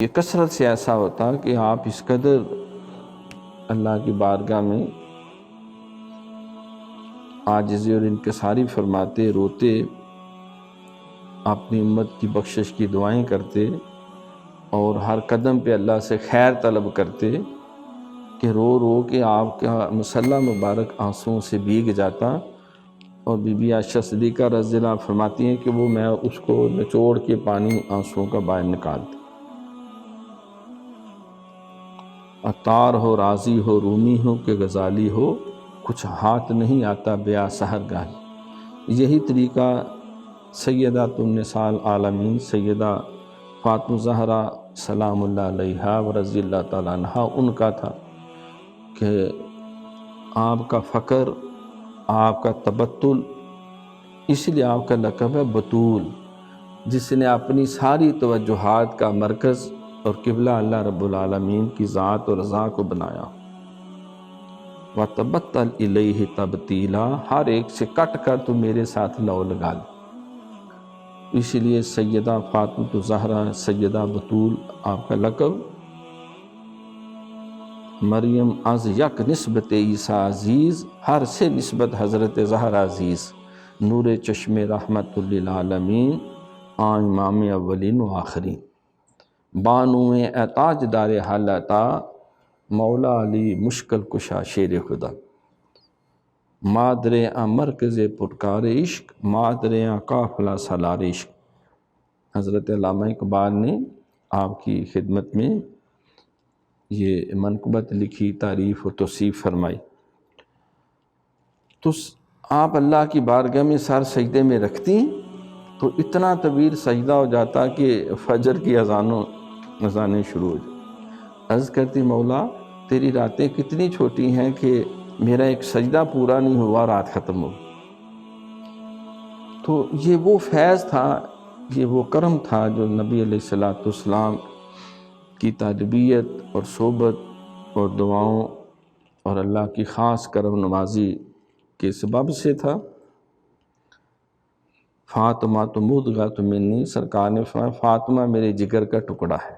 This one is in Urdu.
یہ کثرت سے ایسا ہوتا کہ آپ اس قدر اللہ کی بارگاہ میں عاجزی اور انکساری فرماتے، روتے، اپنی امت کی بخشش کی دعائیں کرتے اور ہر قدم پہ اللہ سے خیر طلب کرتے کہ رو رو کے آپ کا مصلی مبارک آنسوؤں سے بھیگ جاتا، اور بی بی عائشہ صدیقہ رضی اللہ عنہا فرماتی ہیں کہ وہ میں اس کو نچوڑ کے پانی آنسوؤں کا باہر نکالتی۔ عطار ہو، راضی ہو، رومی ہو کہ غزالی ہو، کچھ ہاتھ نہیں آتا بیاہ سحرگاہی۔ یہی طریقہ سیدۃ النساء العالمین سیدہ فاطمہ الزہرا سلام اللہ علیہا و رضی اللہ تعالیٰ عنہا ان کا تھا کہ آپ کا فقر، آپ کا تبتل، اس لیے آپ کا لقب ہے بطول، جس نے اپنی ساری توجہات کا مرکز اور قبلہ اللہ رب العالمین کی ذات اور رضا کو بنایا۔ وَتَبَتَّلْ إِلَيْهِ تَبْتِيلًا، ہر ایک سے کٹ کر تو میرے ساتھ لو لگا لی۔ اسی لیے سیدہ فاطمہ الزہرا سیدہ بطول آپ کا لقب۔ مریم از یک نسبت عیسیٰ عزیز، ہر سے نسبت حضرت زہرا عزیز، نور چشم رحمت للعالمین، امام اولین و آخرین، بانو اے تاج دار حال عطا، مولا علی مشکل کشا شیر خدا، مادر مرکز پرکار عشق، مادر قافلہ سالار عشق۔ حضرت علامہ اقبال نے آپ کی خدمت میں یہ منقبت لکھی، تعریف و توصیف فرمائی۔ تو آپ اللہ کی بارگاہ میں سر سجدے میں رکھتی تو اتنا طویل سجدہ ہو جاتا کہ فجر کی اذانیں شروع ہو جاتی۔ عرض کرتی مولا تیری راتیں کتنی چھوٹی ہیں کہ میرا ایک سجدہ پورا نہیں ہوا رات ختم ہو۔ تو یہ وہ فیض تھا، یہ وہ کرم تھا جو نبی علیہ السلام کی تربیت اور صحبت اور دعاؤں اور اللہ کی خاص کرم نوازی کے سبب سے تھا۔ فاطمہ تو مدغۃ منی، سرکار نے فرمایا فاطمہ میرے جگر کا ٹکڑا ہے۔